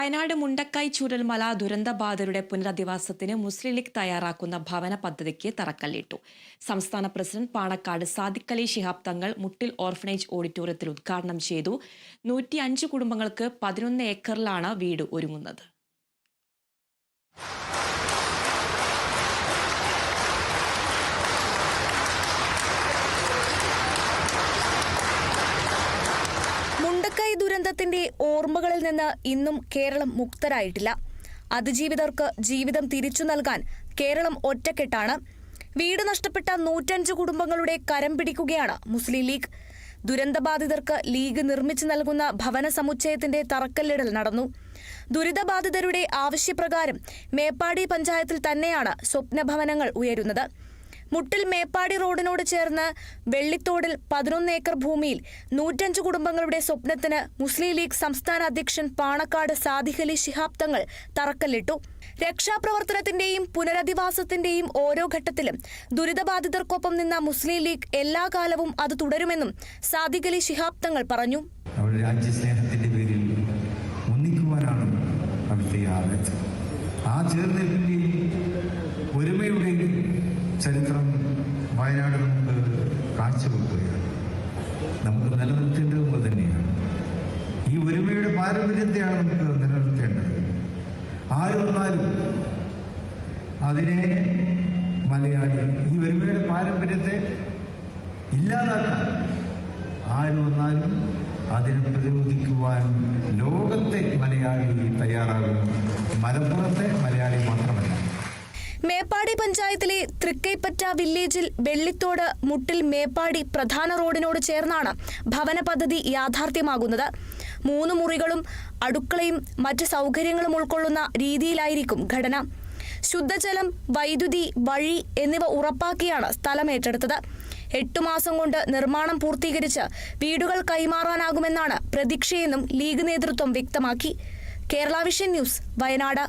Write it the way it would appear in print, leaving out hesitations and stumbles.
വയനാട് മുണ്ടക്കൈ ചൂരൽമല ദുരന്തബാധിതരുടെ പുനരധിവാസത്തിന് മുസ്ലിം league തയ്യാറാക്കുന്ന ഭവന പദ്ധതിക്ക് തറക്കല്ലിട്ടു. സംസ്ഥാന പ്രസിഡന്റ് പാണക്കാട് സാദിഖ് അലി ശിഹാബ് തങ്ങൾ മുട്ടിൽ ഓർഫനേജ് ഓഡിറ്റോറിയത്തിൽ ഉദ്ഘാടനം ചെയ്തു. 105 കുടുംബങ്ങൾക്ക് 11 ഏക്കറിലാണ് വീട് ഒരുങ്ങുന്നത്. മുണ്ടക്കൈ ദുരന്തത്തിന്റെ ഓർമ്മകളിൽ നിന്ന് ഇന്നും കേരളം മുക്തരായിട്ടില്ല. അതിജീവിതർക്ക് ജീവിതം തിരിച്ചു നൽകാൻ കേരളം ഒറ്റക്കെട്ടാണ്. വീട് നഷ്ടപ്പെട്ട 105 കുടുംബങ്ങളുടെ കരം പിടിക്കുകയാണ് മുസ്ലിം ലീഗ്. ദുരന്തബാധിതർക്ക് ലീഗ് നിർമ്മിച്ചു നൽകുന്ന ഭവന സമുച്ചയത്തിന്റെ തറക്കല്ലിടൽ നടന്നു. ദുരിതബാധിതരുടെ ആവശ്യപ്രകാരം മേപ്പാടി പഞ്ചായത്തിൽ തന്നെയാണ് സ്വപ്നഭവനങ്ങൾ ഉയരുന്നത്. മുട്ടിൽ മേപ്പാടി റോഡിനോട് ചേർന്ന് വെള്ളിത്തോടിൽ 11 ഏക്കർ ഭൂമിയിൽ 105 കുടുംബങ്ങളുടെ സ്വപ്നത്തിന് മുസ്ലിം ലീഗ് സംസ്ഥാന അധ്യക്ഷൻ പാണക്കാട് സാദിഖ് അലി ശിഹാബ് തങ്ങൾ തറക്കല്ലിട്ടു. രക്ഷാപ്രവർത്തനത്തിന്റെയും പുനരധിവാസത്തിന്റെയും ഓരോ ഘട്ടത്തിലും ദുരിതബാധിതർക്കൊപ്പം നിന്ന മുസ്ലിം ലീഗ് എല്ലാ കാലവും അത് തുടരുമെന്നും സാദിഖ് അലി ശിഹാബ് തങ്ങൾ പറഞ്ഞു. രാജ്യസ്നേഹത്തിന്റെ പേരിൽ ഒന്നിക്കുവാനാണ് അവിടുത്തെ ആവേശം. ആ ചേർന്നിരിപ്പിന്റെയും ഒരുമയുടെയും ചരിത്രം വയനാട് നമുക്ക് കാഴ്ചവെക്കുകയാണ്. നമുക്ക് നിലനിർത്തേണ്ടത് തന്നെയാണ്. ഈ ഒരുമയുടെ പാരമ്പര്യത്തെയാണ് നമുക്ക് നിലനിർത്തേണ്ടത്. ആര് വന്നാലും അതിനെ മലയാളി ഈ ഒരുമയുടെ പാരമ്പര്യത്തെ ഇല്ലാതാക്കാൻ ആര് വന്നാലും അതിനെ പ്രതിരോധിക്കുവാൻ ലോകത്തെ മലയാളി തയ്യാറാകും. മലപ്പുറത്തെ മലയാളി മാത്രമല്ല. മേപ്പാടി പഞ്ചായത്തിലെ തൃക്കൈപ്പറ്റ വില്ലേജിൽ വെള്ളിത്തോട് മുട്ടിൽ മേപ്പാടി പ്രധാന റോഡിനോട് ചേർന്നാണ് ഭവന പദ്ധതി യാഥാർത്ഥ്യമാകുന്നത്. 3 മുറികളും അടുക്കളയും മറ്റ് സൗകര്യങ്ങളും ഉൾക്കൊള്ളുന്ന രീതിയിലായിരിക്കും ഘടന. ശുദ്ധജലം, വൈദ്യുതി, വഴി എന്നിവ ഉറപ്പാക്കിയാണ് സ്ഥലം ഏറ്റെടുത്തത്. 8 മാസം കൊണ്ട് നിർമ്മാണം പൂർത്തീകരിച്ച് വീടുകൾ കൈമാറാനാകുമെന്നാണ് പ്രതീക്ഷയെന്നും ലീഗ് നേതൃത്വം വ്യക്തമാക്കി. Kerala vision news, Wayanad.